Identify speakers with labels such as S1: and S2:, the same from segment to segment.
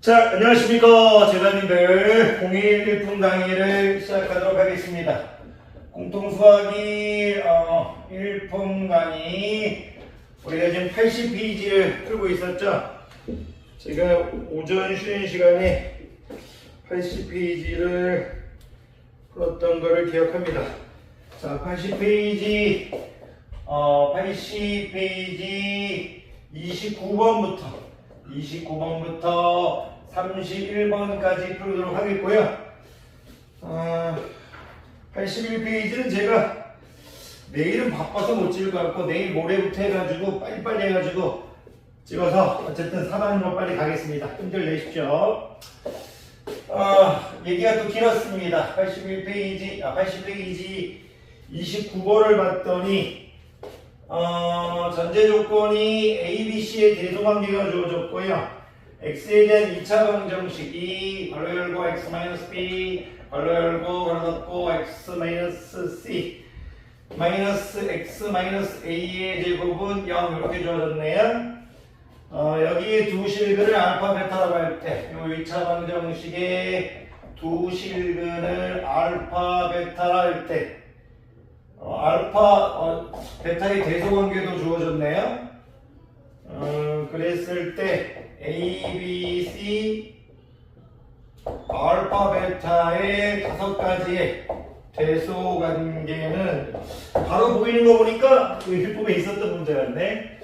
S1: 자, 안녕하십니까. 제자님들 01 1품 강의를 시작하도록 하겠습니다. 공통수학이 1품 강의 우리가 지금 80페이지를 풀고 있었죠. 제가 오전 쉬는 시간에 80페이지를 풀었던 거를 기억합니다. 자, 80페이지 29번부터 31번까지 풀도록 하겠고요. 81페이지는 제가 내일은 바빠서 못 찍을 것 같고 내일 모레부터 해가지고 빨리빨리 해가지고 찍어서 어쨌든 4단으로 빨리 가겠습니다. 힘들 내십시오. 얘기가 또 길었습니다. 80페이지 29번을 봤더니 전제 조건이 ABC의 대소관계가 주어졌고요. x에 대한 2차 방정식 이 괄호 열고 x-b 괄호 열고 괄호 닫고 x-c x-a의 제곱은 0 이렇게 주어졌네요. 여기에 두 실근을 알파 베타라고 할 때 이 2차 방정식의 두 실근을 알파 베타라 할 때 알파 베타의 대소관계도 주어졌네요. 그랬을 때 A, B, C 알파 베타의 5가지의 대소관계는 바로 보이는 거 보니까 그 율법에 있었던 문제였네.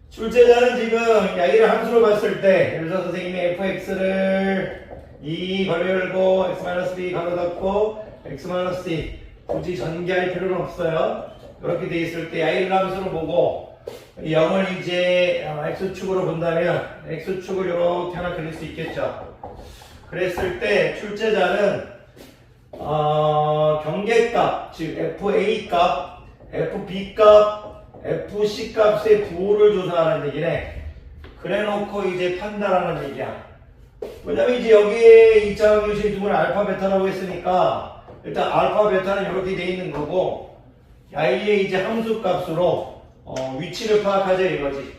S1: 출제자는 지금 야기를 함수로 봤을 때 예를 들어서 선생님이 fx를 2 괄호 열고 x-b 괄호 닫고 x-c 굳이 전개할 필요는 없어요. 그렇게 돼 있을 때 야기를 함수로 보고 0을 이제 x축으로 본다면 x축을 이렇게 하나 그릴 수 있겠죠. 그랬을 때 출제자는 경계값, 즉 fa 값, fb 값, fc 값의 부호를 조사하는 얘기네. 그래놓고 이제 판단하는 얘기야. 왜냐면 이제 여기에 2차 방정식 두 번 알파 베타라고 했으니까 일단 알파 베타는 이렇게 돼 있는 거고 야이의 이제 함수 값으로 위치를 파악하자 이거지.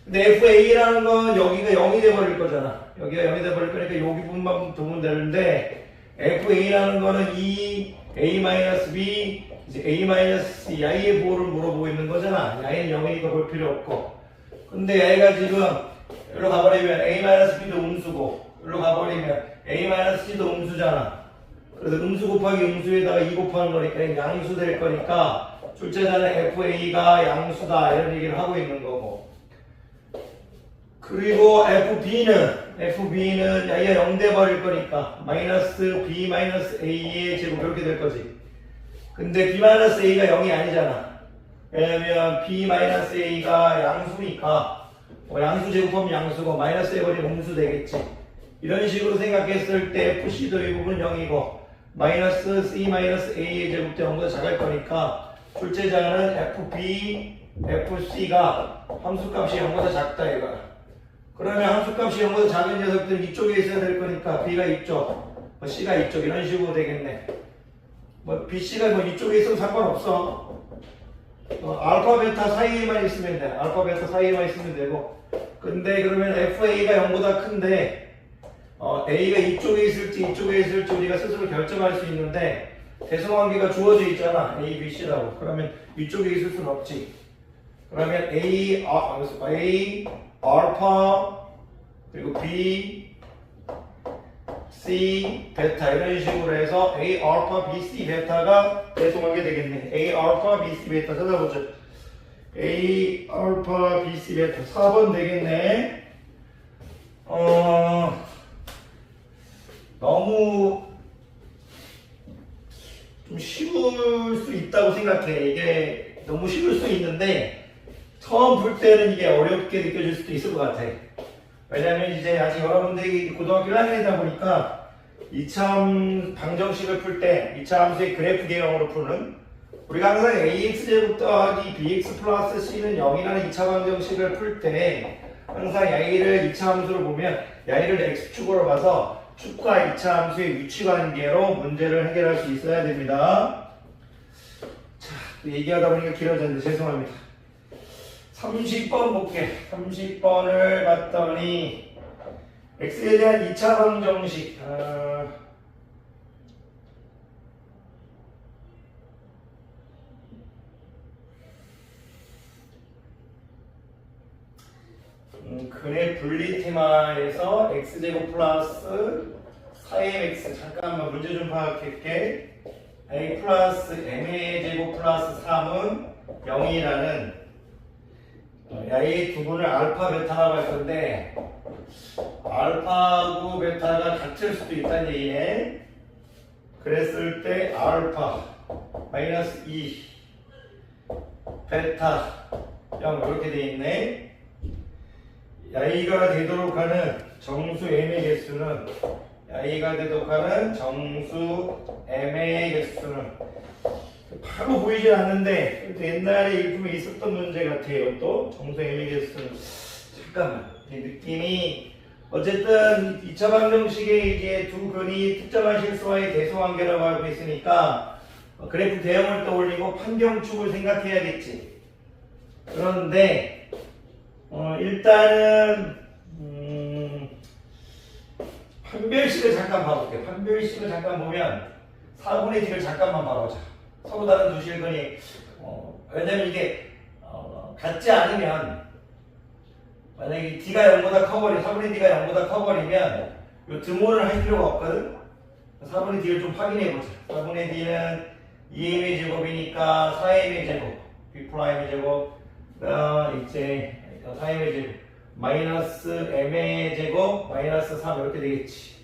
S1: 근데 FA라는 건 여기가 0이 돼버릴 거잖아. 여기가 0이 돼버릴 거니까 여기 부분만 두면 되는데 FA라는 거는 이 A-B 이제 A-C 야이의 부호를 물어보고 있는 거잖아. 야이는 0이니까 볼 필요 없고. 근데 야이가 지금 여기로 가버리면 A-B도 음수고 여기로 가버리면 A-C도 음수잖아. 그래서 음수 곱하기 음수에다가 2 곱하는 거니까 양수 될 거니까 출제자는 FA가 양수다 이런 얘기를 하고 있는 거고. 그리고 FB는 야이가 0 돼버릴 거니까 마이너스 B 마이너스 A의 제곱 이렇게 될 거지. 근데 B 마이너스 A가 0이 아니잖아. 왜냐면 B 마이너스 A가 양수니까 양수 제곱하면 양수고 마이너스 해버리면 음수 되겠지. 이런 식으로 생각했을 때 FC도 이 부분 0이고 마이너스 C 마이너스 A의 제곱도 0보다 작을 거니까 출제자는 FB, FC가 함수값이 0보다 작다 이거야. 그러면 함수값이 0보다 작은 녀석들은 이쪽에 있어야 될 거니까 B가 이쪽, C가 이쪽 이런 식으로 되겠네. BC가 이쪽에 있으면 상관없어. 알파 베타 사이에만 있으면 돼. 알파 베타 사이에만 있으면 되고. 근데 그러면 FA가 0보다 큰데 A가 이쪽에 있을지 이쪽에 있을지 우리가 스스로 결정할 수 있는데 대소관계가 주어져 있잖아. A, B, C라고. 그러면 이쪽에 있을 수는 없지. 그러면 A, 알파 그리고 B, C, 베타 이런 식으로 해서 A, 알파, B, C, 베타가 대소관계 되겠네. A, 알파, B, C, 베타 찾아보자. A, 알파, B, C, 베타 4번 되겠네. 너무 좀 쉬울 수 있다고 생각해. 이게 너무 쉬울 수 있는데 처음 풀 때는 이게 어렵게 느껴질 수도 있을 것 같아. 왜냐면 이제 아직 여러분들이 고등학교 1학년이다 보니까 2차 방정식을 풀 때 2차 함수의 그래프 개형으로 푸는 우리가 항상 AX제곱 더하기 BX 플러스 C는 0이라는 2차 방정식을 풀 때 항상 야이를 2차 함수로 보면 야이를 X축으로 봐서 축과 2차 함수의 위치관계로 문제를 해결할 수 있어야 됩니다. 자, 얘기하다 보니까 길어졌는데 죄송합니다. 30번 볼게. 30번을 봤더니 x에 대한 2차 방정식. 근의 분리 테마에서 x제곱 플러스 4mx 잠깐만 문제 좀 파악할게. a 플러스 m의 제곱 플러스 3은 0이라는 이 두 분을 알파 베타라고 할 건데 알파하고 베타가 같을 수도 있다는 얘기네. 그랬을 때 알파 마이너스 2 베타 0 이렇게 돼 있네. 야이가 되도록 하는 정수 m의 개수는 야이가 되도록 하는 정수 m의 개수는 바로 보이진 않는데 옛날에 일품에 있었던 문제 같아요. 또 정수 m의 개수는 잠깐만 이 느낌이 어쨌든 2차 방정식에 이제 두 근이 특정한 실수와의 대소관계라고 알고 있으니까 그래프 대형을 떠올리고 판경축을 생각해야겠지. 그런데 일단은 판별식을 잠깐 봐볼게요. 판별식을 잠깐 보면 4분의 D를 잠깐만 봐보자. 서로 다른 두 실근이 왜냐면 이게 같지 않으면 만약에 D가 0보다 커버리 4분의 D가 0보다 커버리면 이 드모를 할 필요가 없거든. 4분의 D를 좀 확인해보자. 4분의 D는 2m의 제곱이니까 4m의 제곱 B'의 제곱 이제 4m의 제곱 마이너스 m의 제곱 마이너스 3 이렇게 되겠지.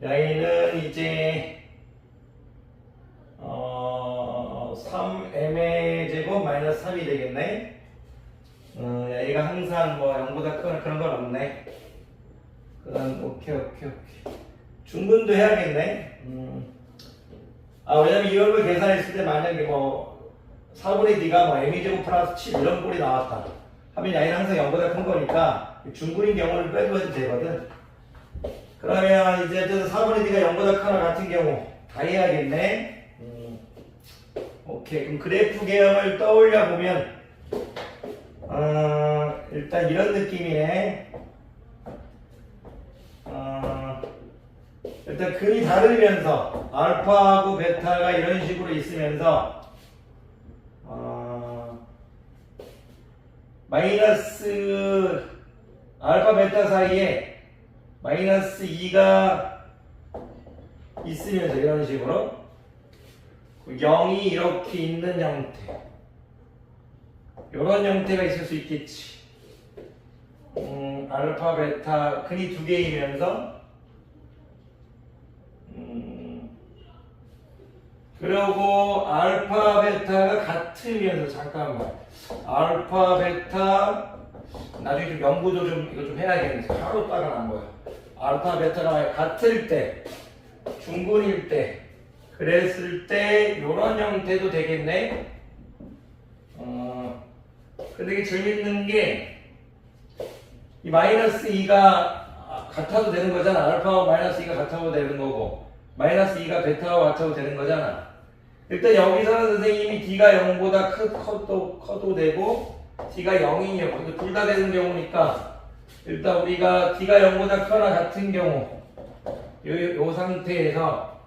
S1: y는 이제 3m의 제곱 마이너스 3이 되겠네. 얘가 항상 뭐 0보다 큰 그런 건 없네. 그다음 오케이. 중분도 해야겠네. 왜냐면 이런 걸 계산했을 때 만약에 뭐 4분의 D가 뭐 m의 제곱 플러스 7 이런 꼴이 나왔다 하면 야는 항상 0보다 큰 거니까 중분인 경우를 빼도 되거든. 그러면 이제 4분의 D가 0보다 크거나 같은 경우 다 해야겠네. 오케이. 그럼 그래프 개형을 떠올려 보면 일단 이런 느낌이네. 일단 근이 다르면서 알파하고 베타가 이런 식으로 있으면서 마이너스 알파 베타 사이에 마이너스 2가 있으면서 이런 식으로 0이 이렇게 있는 형태 이런 형태가 있을 수 있겠지. 알파 베타 근이 두 개이면서 그리고 알파 베타가 같으면서 잠깐만 알파 베타 나중에 좀 연구도 좀 이거 좀 해야겠네. 하루 따라 안 거야. 알파 베타가 같을 때 중분일 때 그랬을 때 이런 형태도 되겠네. 근데 이게 재밌는 게 이 마이너스 2가 같아도 되는 거잖아. 알파와 마이너스 2가 같아도 되는 거고 마이너스 2가 베타와 같아도 되는 거잖아. 일단 여기서는 선생님이 D가 0보다 커도 되고 D가 0이면 둘 다 되는 경우니까 일단 우리가 D가 0보다 크거나 같은 경우 요 상태에서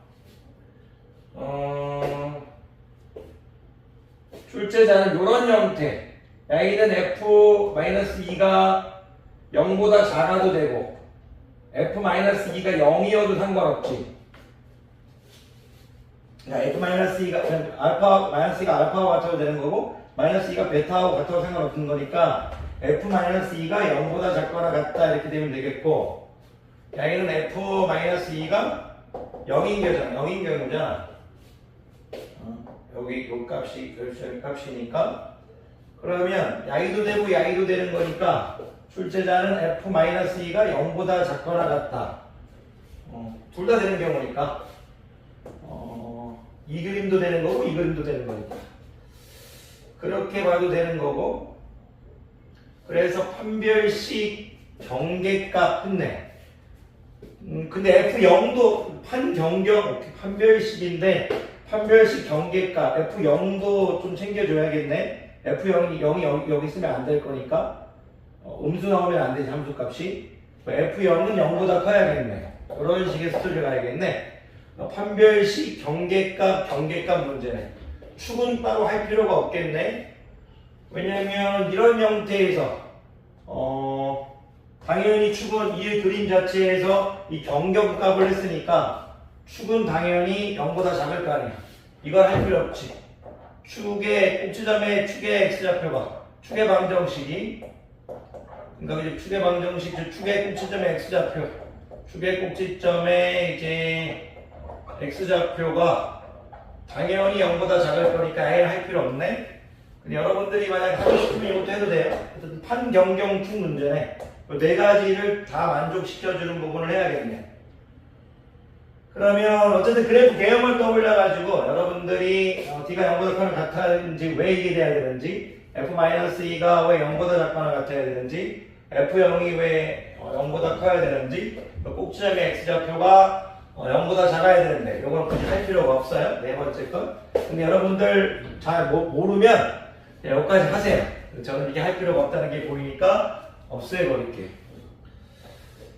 S1: 출제자는 이런 형태 y는 f-2가 0보다 작아도 되고 f-2가 0이어도 상관없지. f-2가 알파-2가 알파와 같아도 되는 거고 마이너스 2가 베타하고 같아도 상관없는 거니까 f-2가 0보다 작거나 같다 이렇게 되면 되겠고 y는 f-2가 0인 경우잖아. 여기 요 값이 요 값이니까 그러면 야이도 되고 야이도 되는 거니까 출제자는 f-2가 0보다 작거나 같다. 둘 다 되는 경우니까 이 그림도 되는 거고 이 그림도 되는 거니까 그렇게 봐도 되는 거고 그래서 판별식 경계값 했네. 근데 F0도 판별식인데 판별식 경계값 F0도 좀 챙겨줘야겠네. F0이 여기 있으면 안 될 거니까 음수 나오면 안 되지 함수값이. F0은 0보다 커야겠네. 이런 식의 스토리를 가야겠네. 판별식 경계값 문제네. 축은 따로 할 필요가 없겠네. 왜냐면 이런 형태에서 당연히 축은 이 그림 자체에서 이 경계값을 했으니까 축은 당연히 0보다 작을 거 아니야. 이걸 할 필요 없지. 축의 꼭지점의 축의 x좌표가 축의 방정식이 그러니까 이제 축의 방정식 축의 꼭지점의 x좌표 축의 꼭지점의 이제 x좌표가 당연히 0보다 작을 거니까 A를 할 필요 없네. 근데 여러분들이 만약 하고 싶으면 이것도 해도 돼요. 판경경축 문제네. 네 가지를 다 만족시켜주는 부분을 해야겠네. 그러면 어쨌든 그래프 개념을 떠올려가지고 여러분들이 D가 0보다 커는 같은지 왜 이게 돼야 되는지 F-2가 왜 0보다 작거나 같아야 되는지 F0이 왜 0보다 커야 되는지 꼭지점의 X좌표가 0보다 작아야 되는데 이건 굳이 할 필요가 없어요. 네 번째 건. 근데 여러분들 잘 모르면 여기까지 하세요. 저는 이게 할 필요가 없다는 게 보이니까 없애버릴게요.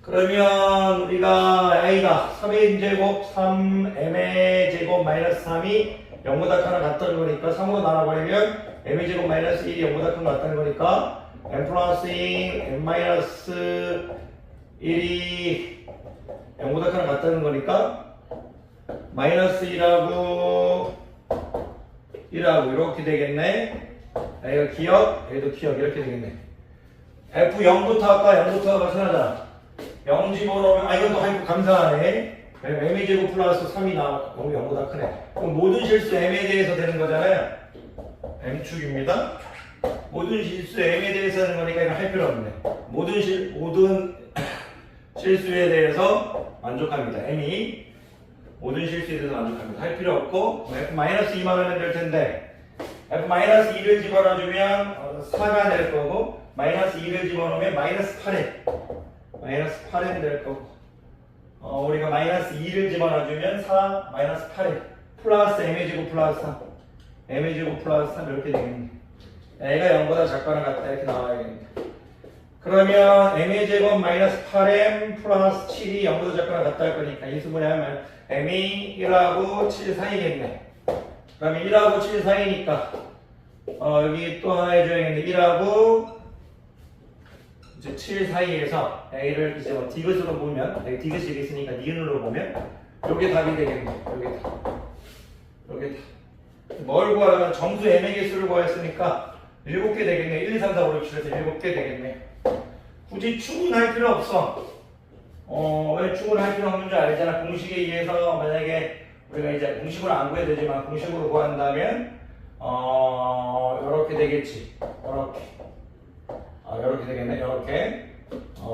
S1: 그러면 우리가 A가 3의 제곱 3m의 제곱 마이너스 3이 0보다 커나 같다는 거니까 3으로 나눠버리면 m의 제곱 마이너스 1이 0보다 큰 것 같다는 거니까 m 플러스 2 m 마이너스 1이 0보다 커나 같다는 거니까 마이너스 1하고 1하고 이렇게 되겠네. A가 기억, A도 기억 이렇게 되겠네. F0부터 할까? 0부터 마찬가지잖아. 0 집어넣으면 이것도 하이프 감사하네. m의 제곱 플러스 3이 나와. 0보다 크네. 그럼 모든 실수 m에 대해서 되는 거잖아요. m축입니다. 모든 실수 m에 대해서 하는 거니까 이거 할 필요 없네. 모든 실수에 대해서 만족합니다. m이 모든 실수에 대해서 만족합니다. 할 필요 없고 f-2만 하면 될 텐데 f-2를 집어넣어주면 4가 될 거고 마이너스 2를 집어넣으면 마이너스 8이 될 거고 우리가 마이너스 2를 집어넣어주면 4 마이너스 8이 플러스 m의 제곱 플러스 3 m의 제곱 플러스 3 이렇게 되겠네. a가 0보다 작거나 같다 이렇게 나와야겠네. 그러면 m의 제곱 마이너스 8m 플러스 7이 0보다 작거나 같다 할 거니까 이 수분이 하면 m이 1하고 7 사이겠네. 그러면 1하고 7 사이니까 여기 또 하나 해줘야겠네. 1하고 이제 7 사이에서 a를 이제 디귿으로 보면 여기 디귿이 있으니까 니은으로 보면 요게 답이 되겠네. 요게 답. 뭘 구하려면 정수 m의 개수를 구했으니까 7개 되겠네. 1, 2, 3, 4, 5, 6, 7에서 7개 되겠네. 굳이 추궁할 필요 없어. 왜 추궁을 할 필요 없는 줄 알잖아. 공식에 의해서 만약에 우리가 이제 공식으로 안 구해도 되지만 공식으로 구한다면 이렇게 되겠지. 이렇게 되겠네. 이렇게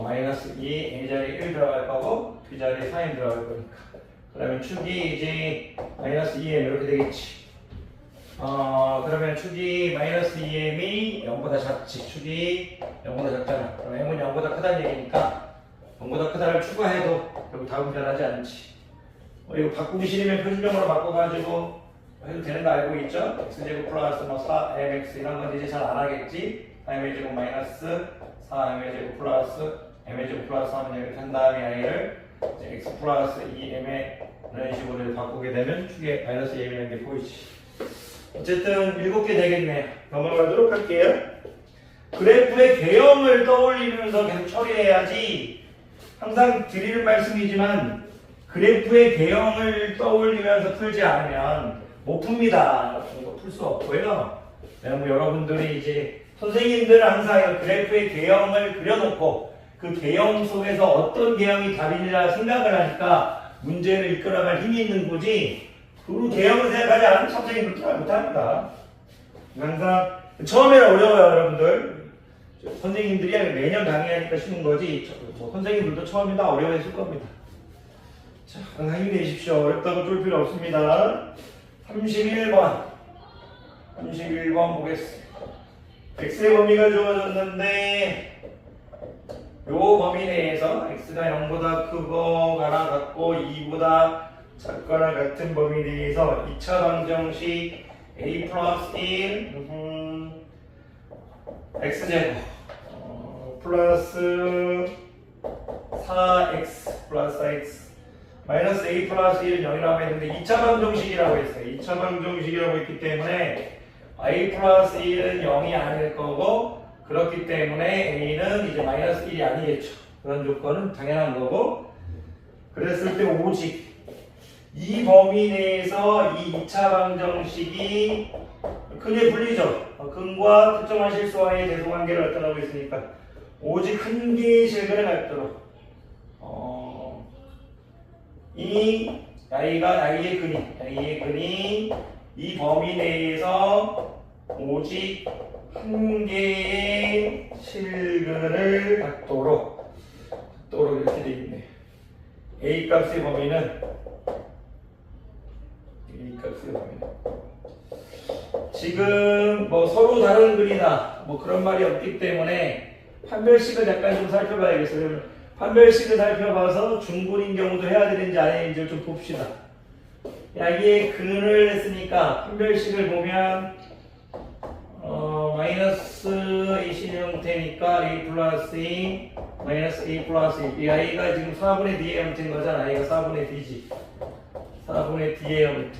S1: 마이너스 2 A 자리에 1 들어갈 거고 B 자리에 4m 들어갈 거니까. 그러면 축이 이제 마이너스 2m 이렇게 되겠지. 그러면 축이 마이너스 2m이 0보다 작지. 축이 0보다 작잖아. 그럼 m은 0보다 크다는 얘기니까 0보다 크다를 추가해도 결국 답은 변하지 않지. 이거 바꾸기 싫으면 표준형으로 바꿔가지고 해도 되는 거 알고 있죠? x제곱 플러스 4mx 이런 건 이제 잘 안 하겠지. 4m의 제곱 마이너스 4m의 제곱 플러스 m의 제곱 플러스 3은 이렇게 한 다음에 a를 x 플러스 2m의 이런 식으로 바꾸게 되면 축에 마이너스 2m이라는 게 보이지. 어쨌든 7개 되겠네요. 넘어가도록 할게요. 그래프의 개형을 떠올리면서 계속 처리해야지. 항상 드리는 말씀이지만 그래프의 개형을 떠올리면서 풀지 않으면 못 풉니다. 이거 풀 수 없고요. 왜냐면 여러분들이 이제 선생님들은 항상 그래프의 개형을 그려놓고 그 개형 속에서 어떤 개형이 답이라 생각을 하니까 문제를 이끌어갈 힘이 있는 거지 그 개형을 생각하지 않으면 선생님들 잘 못합니다. 항상 처음에는 어려워요 여러분들. 선생님들이 매년 강의하니까 쉬운 거지 선생님들도 처음이다 어려워했을 겁니다. 자, 항상 힘내십시오. 어렵다고 쫄 필요 없습니다. 31번 보겠습니다. x의 범위가 주어졌는데 요 범위 내에서 x가 0보다 크거나 같고 2보다 작거나 같은 범위 내에서 2차 방정식 a 플러스 1 x제곱 플러스 4x 플러스 4x 마이너스 a 플러스 1은 0이라고 했는데 2차 방정식이라고 했어요. 2차 방정식이라고 했기 때문에 a 플러스 1은 0이 아닐 거고 그렇기 때문에 a는 이제 마이너스 1이 아니겠죠. 그런 조건은 당연한 거고 그랬을 때 오직 이 범위 내에서 이 2차 방정식이 크게 불리죠. 근과 특정한 실수와의 대소관계를 나타나고 있으니까 오직 한 개의 실근을 갖도록 이 y의 근이 이 범위 내에서 오직 한 개의 실근을 갖도록 이렇게 되어 있네. a 값의 범위는 지금 뭐 서로 다른 글이나 뭐 그런 말이 없기 때문에 판별식을 약간 좀 살펴봐야겠어요. 그러면 판별식을 살펴봐서 중근인 경우도 해야 되는지 안 해야 되는지 좀 봅시다. 이게 근을 했으니까 판별식을 보면 마이너스 AC 형태니까 A 플러스 E 마이너스 A 플러스 1 이 A가 지금 4분의 D의 형태인 거잖아. A가 4분의 D지 4분의 D의 형태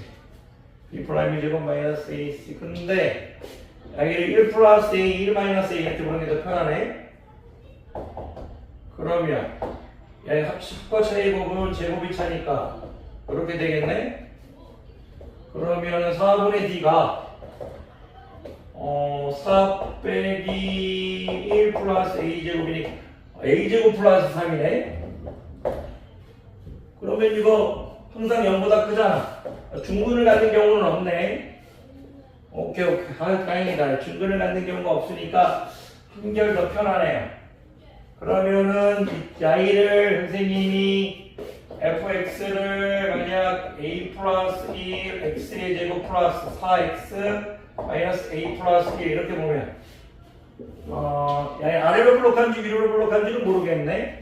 S1: B 프라임의 제곱 마이너스 AC 근데 여기를 1 플러스 A 1 마이너스 A 이렇게 보는 게 더 편하네. 그러면 합과 차이 곱은 제곱이 차니까 그렇게 되겠네. 그러면 4분의 D가 4 빼기 1 플러스 A제곱이니까 A제곱 플러스 3이네. 그러면 이거 항상 0보다 크잖아. 중근을 갖는 경우는 없네. 오케이. 다행이다. 중근을 갖는 경우가 없으니까 한결 더 편하네요. 그러면은 y를 선생님이 fx를 만약 a 플러스 1 x의 제곱 플러스 4x 마이너스 a 플러스 1 이렇게 보면 아래로 블록한지 위로 블록한지는 모르겠네.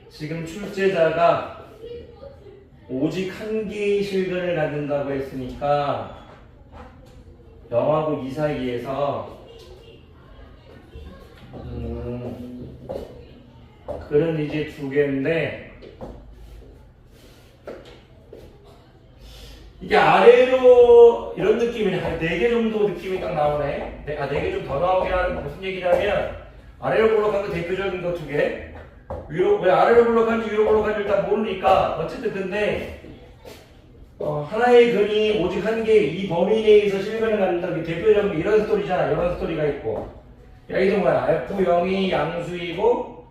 S1: 지금 출제자가 오직 한 개의 실근을 갖는다고 했으니까 0하고 2 사이에서 글은 이제 2개인데 이게 아래로 이런 느낌이 4개 정도 느낌이 딱 나오네. 4개 좀 더 나오게 하는 무슨 얘기냐면 아래로 블록한 거 대표적인 거 2개 위로 왜 아래로 블록한지 위로 블록한지 일단 모르니까 어쨌든 근데 하나의 근이 오직 한 개 이 범위 내에서 실근을 갖는다. 대표적인 이런 스토리잖아. 이런 스토리가 있고 여기도 뭐야 F0이 양수이고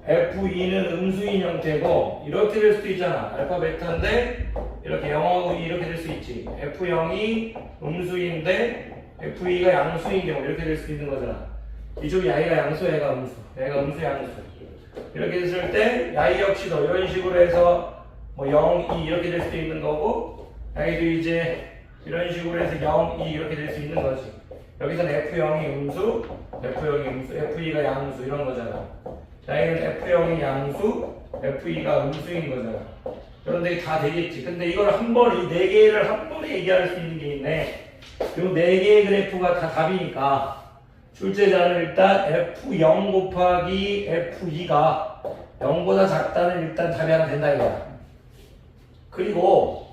S1: F2는 음수인 형태고 이렇게 될 수도 있잖아. 알파 베타인데 이렇게 0하고 2 이렇게 될 수 있지. F0이 음수인데 F2가 양수인 경우 이렇게 될 수 있는 거잖아. 이쪽이 y가 양수, 얘가 음수, 얘가 음수, 양수 이렇게 됐을 때 y 역시도 이런 식으로 해서 뭐 0, 2 이렇게 될 수도 있는 거고 y도 이제 이런 식으로 해서 0, 2 이렇게 될 수 있는 거지. 여기서는 F0이 음수, F2가 양수 이런 거잖아. y는 F0이 양수, F2가 음수인 거잖아. 그런데 다 되겠지. 근데 이걸 이 4개를 한 번에 얘기할 수 있는 게 있네. 이 4개의 그래프가 다 답이니까 출제자는 일단 F0 곱하기 F2가 0보다 작다는 일단 답이 하나 된다 이거야. 그리고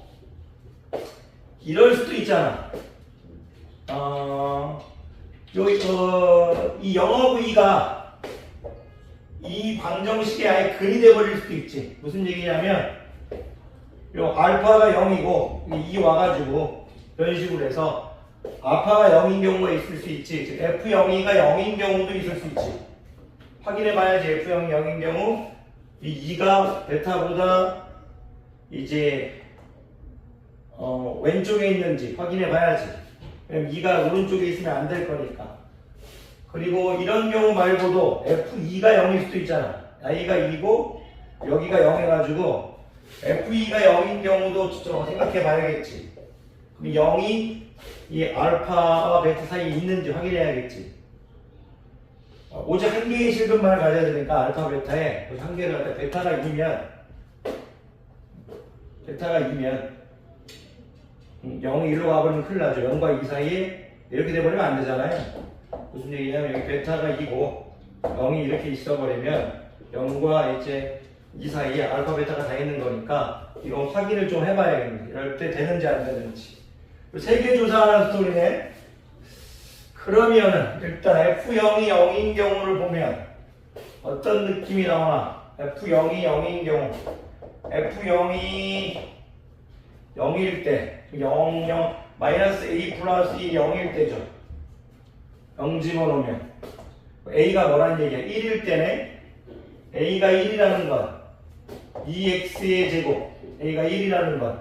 S1: 이럴 수도 있잖아. 이 0하고 2가 이 방정식에 아예 근이 돼버릴 수도 있지. 무슨 얘기냐면 요 알파가 0이고 2 와가지고 이런 식으로 해서 알파가 0인 경우가 있을 수 있지. 즉 F02가 0인 경우도 있을 수 있지. 확인해 봐야지. F0이 0인 경우 이 2가 베타보다 이제 왼쪽에 있는지 확인해 봐야지. 왜냐면 2가 오른쪽에 있으면 안 될 거니까. 그리고 이런 경우 말고도 F2가 0일 수도 있잖아. y가 2고 여기가 0 해가지고 F2가 0인 경우도 생각해 봐야겠지. 그럼 0이 이 알파와 베타 사이에 있는지 확인해야겠지. 오직 한 개의 실근만을 가져야 되니까 알파 베타에 한 개를 갖다 베타가 2면 0이 1로 가버리면 큰일 나죠. 0과 2 사이에 이렇게 돼버리면 안 되잖아요. 무슨 얘기냐면 여기 베타가 2고 0이 이렇게 있어버리면 0과 이제 이 사이에 알파 베타가 다 있는 거니까 이거 확인을 좀 해봐야겠네. 이럴 때 되는지 안 되는지. 세계 조사하는 스토리네. 그러면은 일단 F0이 0인 경우를 보면 어떤 느낌이 나오나? F0이 0인 경우 F0이 0일 때 0, 0, 마이너스 A 플러스 2 0일 때죠. 0 집어넣으면 A가 뭐란 얘기야? 1일 때네. A가 1이라는 건 2x의 제곱 A가 1이라는 건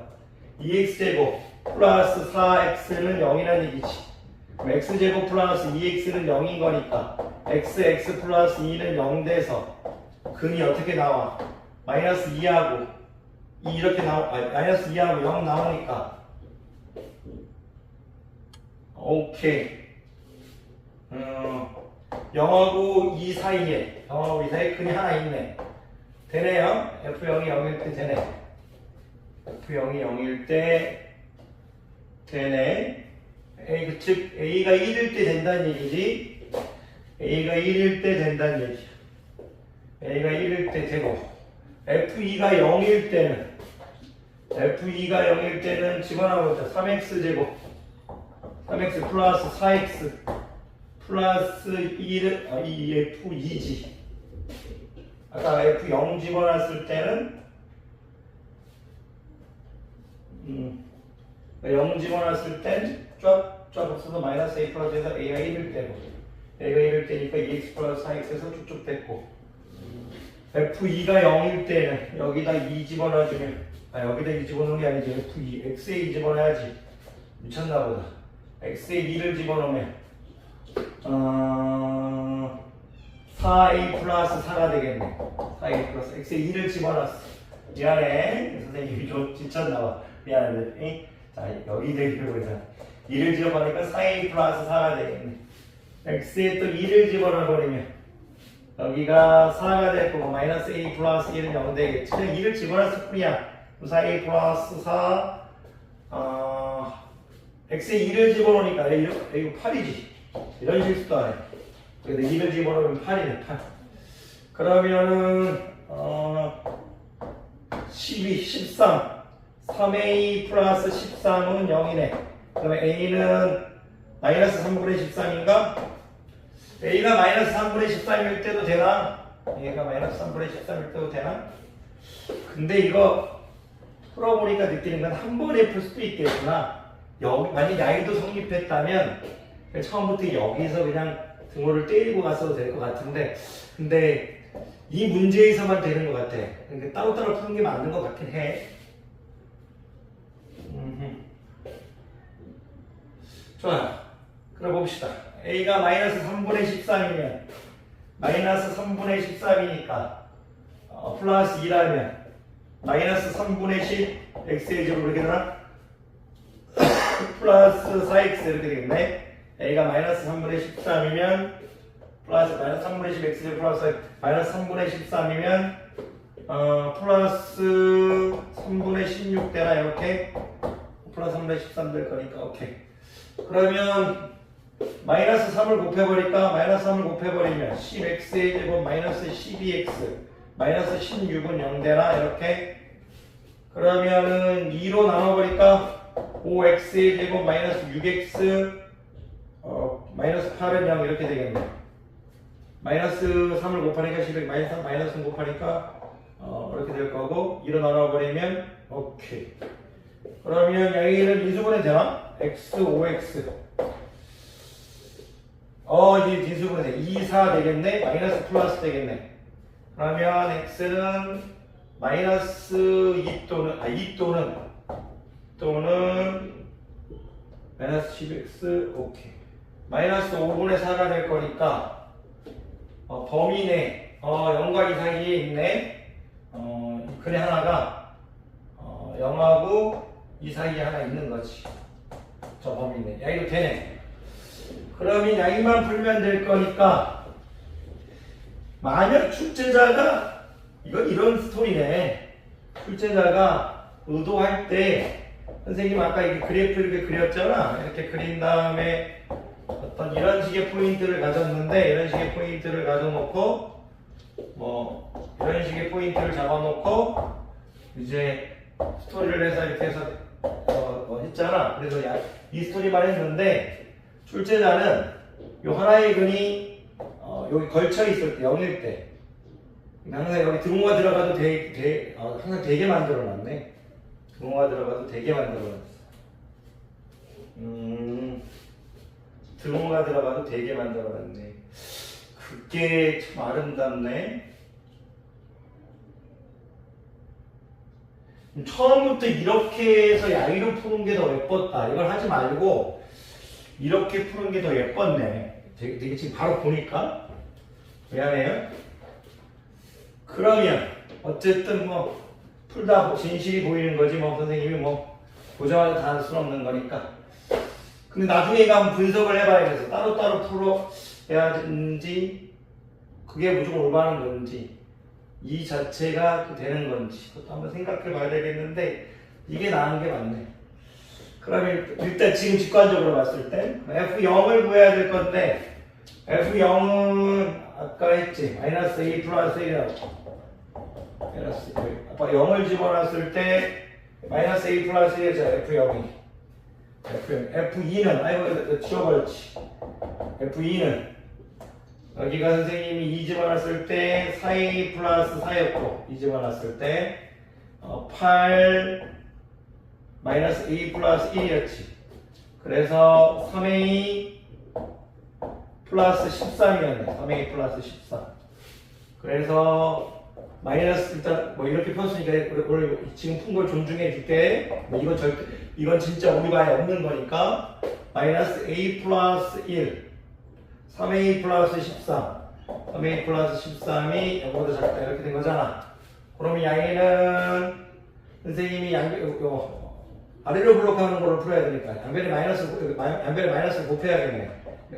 S1: 2x제곱 플러스 4x는 0이라는 얘기지. 그럼 x제곱 플러스 2x는 0인 거니까 x 플러스 2는 0 돼서 근이 어떻게 나와? 마이너스 2하고 2 이렇게 마이너스 2하고 0 나오니까 오케이. 0하고 2 사이에 근이 하나 있네. 되네요. F0이 0일 때 되네. F0이 0일 때 되네. 즉 A가 1일 때 된다는 얘기지. A가 1일 때 된다는 얘기야. A가 1일 때 되고 F2가 0일 때는 집어넣어보자. 3x제곱 3x 플러스 4x 플러스 1은 F2지. 아까 F0 집어넣었을 때는 0 집어넣었을 땐 쫙 없어서 마이너스 A 플러스에서 A가 1일 때고 A가 1일 때니까 2x 플러스 4x에서 쭉쭉 됐고 F2가 0일 때는 여기다 2 집어넣어주면 여기다 2 집어넣는 게 아니지. F2, X에 2 집어넣어야지. 미쳤나보다. X에 2를 집어넣으면 4A 플러스 4가 되겠네. 4A 플러스 X에 2를 집어넣었어. 미안해. 선생님이 좀 지쳤나봐. 미안한데. 자, 여기 되기를 보자. 2를 집어넣으니까 4A 플러스 4가 되겠네. X에 또 2를 집어넣어버리면 여기가 4가 될 거고 마이너스 A 플러스 1은 0 되겠지. 그냥 2를 집어넣었을 뿐이야. 4A 플러스 4 X에 2를 집어넣으니까 이거 8이지. 이런 실수도 안 해. 근데 2를 집어넣으면 8이네. 8. 그러면은 12, 13 3A 플러스 13은 0이네. 그러면 A는 마이너스 3분의 13인가? A가 마이너스 3분의 13일 때도 되나? A가 마이너스 3분의 13일 때도 되나? 근데 이거 풀어보니까 느끼는 건 한 번에 풀 수도 있겠구나. 만약 야유도 성립했다면 처음부터 여기서 그냥 등호를 때리고 갔어도 될 것 같은데 근데 이 문제에서만 되는 것 같아. 그러니까 따로따로 푸는 게 맞는 것 같긴 해. 좋아요. 그럼 봅시다. A가 마이너스 3분의 13이면 마이너스 3분의 13이니까 플러스 2라면 마이너스 3분의 10 x의 제곱 이렇게 되나? 플러스 4x 이렇게 되겠네. A가 마이너스 3분의 13이면 플러스 마이너스 3분의 10 x제곱 플러스 마이너스 3분의 13이면 플러스 3분의 16 되나 이렇게? 플러스 3분의 13 될 거니까 오케이. 그러면 마이너스 3을 곱해버릴까? 마이너스 3을 곱해버리면 10x의 제곱 마이너스 12x 마이너스 16은 0 되나 이렇게? 그러면은 2로 나눠버릴까? 5x의 제곱 마이너스 6x 마이너스 8은 0 이렇게 되겠네. 마이너스 3을 곱하니까 11 마이너스 3 곱하니까 이렇게 될 거고 2로 나눠버리면 오케이. 그러면 여기는 인수분해 되나? x 5x 이제 인수분해 돼. 2, 4 되겠네. 마이너스 플러스 되겠네. 그러면 x는 마이너스 2 또는 마이너스 10x 오케이. 마이너스 5분의 4가 될 거니까 범위 내 0과 2 사이에 있네. 근의 하나가 0하고 2 사이에 하나 있는 거지. 저 범위 내. 야 이거 되네. 그러면 양이만 풀면 될 거니까 만약 출제자가 이런 스토리네. 출제자가 의도할 때 선생님 아까 이 그래프 이렇게 그렸잖아. 이렇게 그린 다음에 어떤 이런 식의 포인트를 가졌는데 이런 식의 포인트를 가져놓고 뭐 이런 식의 포인트를 잡아놓고 이제 스토리를 해서 이렇게 해서 했잖아. 그래서 이 스토리만 했는데 출제자는 요 하나의 근이 여기 걸쳐 있을 때 0일 때 항상 여기 등호가 들어가도 항상 되게 만들어놨네. 등호가 들어가도 되게 만들어놨어. 등호가 들어가도 되게 만들어놨네. 그게 참 아름답네. 처음부터 이렇게 해서 야위로 푸는 게 더 예뻤다. 이걸 하지 말고 이렇게 푸는 게 더 예뻤네. 되게 지금 바로 보니까 미안해요. 그러면 어쨌든 뭐 풀다 진실이 보이는 거지 뭐 선생님이 뭐 보자마자 다 할 수는 없는 거니까. 근데 나중에 가면 분석을 해봐야 돼서 따로따로 풀어야 되는지 그게 무조건 올바른 건지 이 자체가 되는 건지 그것도 한번 생각해 봐야 되겠는데 이게 나은 게 맞네. 그러면 일단 지금 직관적으로 봤을 때 F0을 구해야 될 건데 F0은 아까 했지 마이너스 A 플러스 1이라고 마이너스 아까 0을 집어넣었을 때 마이너스 A 플러스 1이죠. F2는 아이고 지워버렸지. F2는 여기가 선생님이 2 집어넣었을 때 4A 플러스 4였고 2 집어넣었을 때 8 마이너스 A 플러스 1이었지. 그래서 3A 플러스 13이었네. 3A 플러스 13. 그래서 마이너스 일단 뭐 이렇게 폈으니까 원래 지금 푼 걸 존중해 줄게. 뭐 이건 진짜 우리 반에 없는 거니까 마이너스 A 플러스 1 3A 플러스 13 3A 플러스 13이 0보다 작다 이렇게 된 거잖아. 그러면 양에는 선생님이 아래로 블록하는 걸로 풀어야 되니까 양변에 마이너스 곱해야겠네.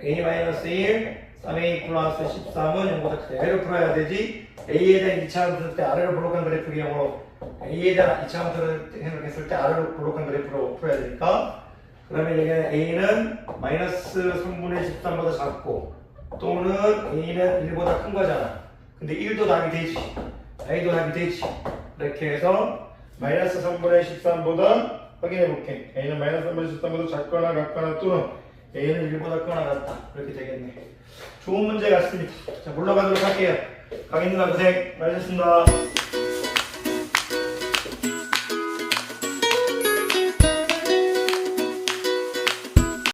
S1: A 마이너스 1 3A 플러스 13은 0보다 크다. 아래로 풀어야 되지. A에 대한 2차원 들을 때 아래로 블록한 그래프 경우로 A에 대한 2차원 생각했을 때 아래로 블록한 그래프로 풀어야 되니까 그러면 여기는 A는 마이너스 3분의 13보다 작고 또는 A는 1보다 큰 거잖아. 근데 1도 답이 되지. A도 답이 되지. 이렇게 해서 마이너스 3분의 13보다 확인해 볼게. A는 마이너스 3분의 13보다 작거나 같거나 또는 A는 1보다 크거나 같다. 이렇게 되겠네. 좋은 문제 같습니다. 자, 물러가도록 할게요. 강의 누나 고생 많으셨습니다.